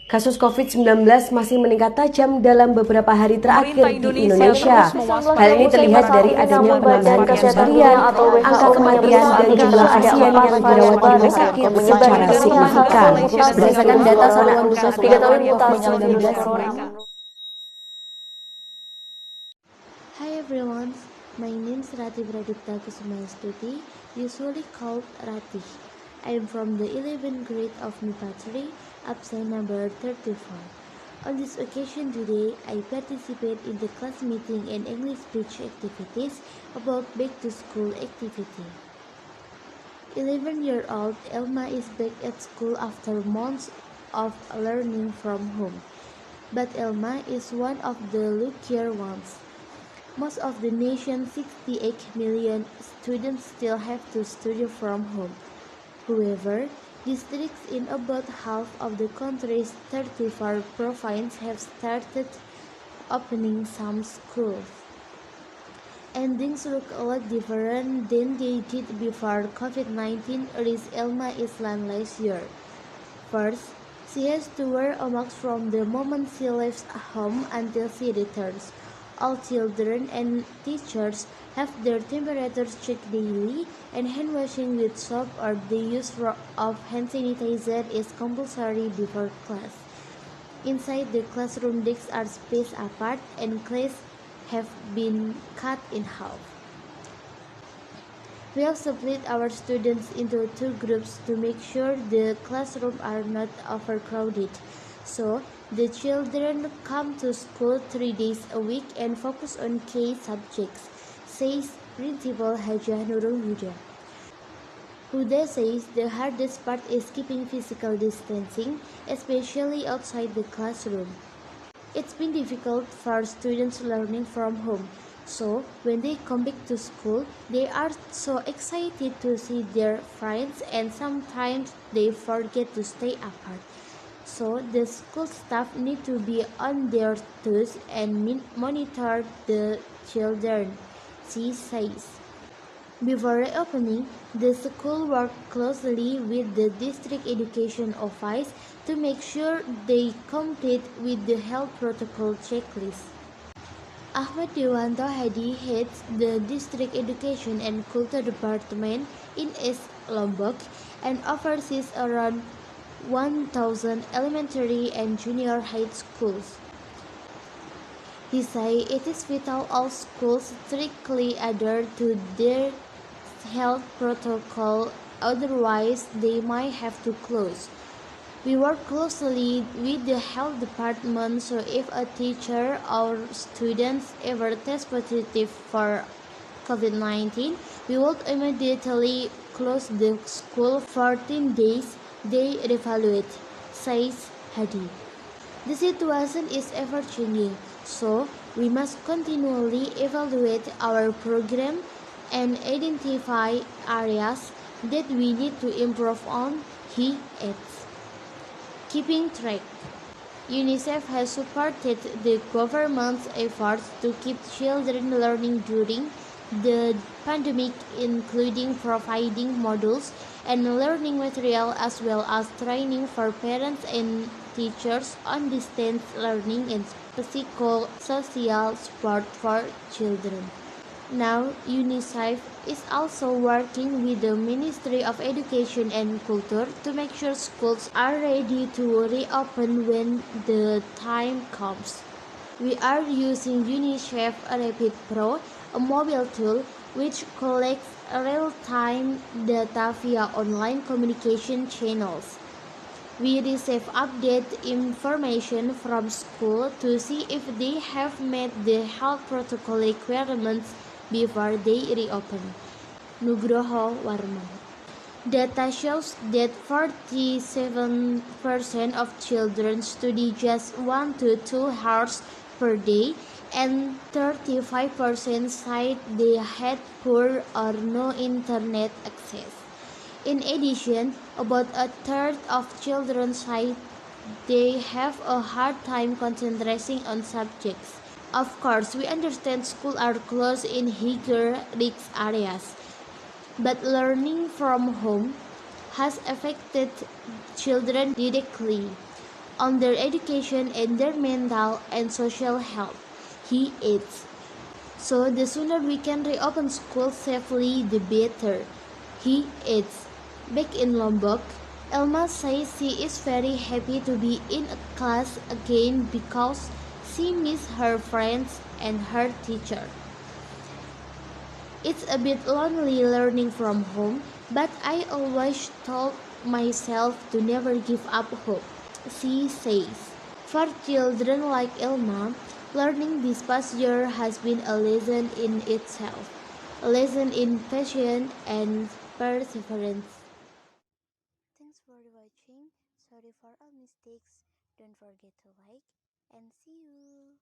Kasus COVID-19 masih meningkat tajam dalam beberapa hari terakhir di Indonesia. Hal ini terlihat dari adanya penambahan kasus harian, angka kematian, dan jumlah pasien yang dirawat di rumah sakit secara signifikan. Berdasarkan data Satuan Khusus Penanganan COVID-19. Hi everyone, my name is Ratih Pradhipta K H, usually called Ratih. I am from the 11th grade of MIPA 3, absent number 34. On this occasion today, I participate in the class meeting and English speech activities about back to school activity. 11-year-old Elma is back at school after months of learning from home. But Elma is one of the luckier ones. Most of the nation's 68 million students still have to study from home. However, districts in about half of the country's 34 provinces have started opening some schools. And things look a lot different than they did before COVID-19 reached Elma Island last year. First, she has to wear a mask from the moment she leaves home until she returns. All children and teachers have their temperatures checked daily, and hand washing with soap or the use of hand sanitizer is compulsory before class. Inside the classroom, desks are spaced apart and class have been cut in half. We have split our students into 2 groups to make sure the classrooms are not overcrowded. So, the children come to school 3 days a week and focus on key subjects, says Principal Hajah Nurul Huda. Huda says the hardest part is keeping physical distancing, especially outside the classroom. It's been difficult for students learning from home, so when they come back to school, they are so excited to see their friends and sometimes they forget to stay apart. So the school staff need to be on their toes and monitor the children, she says. Before reopening, the school worked closely with the district education office to make sure they complete with the health protocol checklist. Ahmad Dewanto Hadi heads the district education and culture department in East Lombok and oversees around 1,000 elementary and junior high schools. He said it is vital all schools strictly adhere to their health protocol, otherwise they might have to close. We work closely with the health department, so if a teacher or students ever test positive for COVID-19, we will immediately close the school for 14 days. They evaluate, says Hadi. The situation is ever-changing, so we must continually evaluate our program and identify areas that we need to improve on, he adds. Keeping track. UNICEF has supported the government's efforts to keep children learning during the pandemic, including providing modules and learning material as well as training for parents and teachers on distance learning and psychosocial support for children. Now, UNICEF is also working with the Ministry of Education and Culture to make sure schools are ready to reopen when the time comes. We are using UNICEF Rapid Pro, a mobile tool which collects real-time data via online communication channels. We receive update information from school to see if they have met the health protocol requirements before they reopen. Nugroho Warman. Data shows that 47% of children study just 1 to 2 hours per day, and 35% said they had poor or no internet access. In addition, about a third of children said they have a hard time concentrating on subjects. Of course, we understand schools are closed in higher risk areas, but learning from home has affected children directly. on their education and their mental and social health. He adds. So the sooner we can reopen schools safely, the better. He adds. Back in Lombok, Elma says she is very happy to be in a class again because she misses her friends and her teacher. It's a bit lonely learning from home, but I always told myself to never give up hope, she says. For children like Elma, learning this past year has been a lesson in itself, a lesson in patience and perseverance. Thanks for watching. Sorry for all mistakes. Don't forget to like and see you.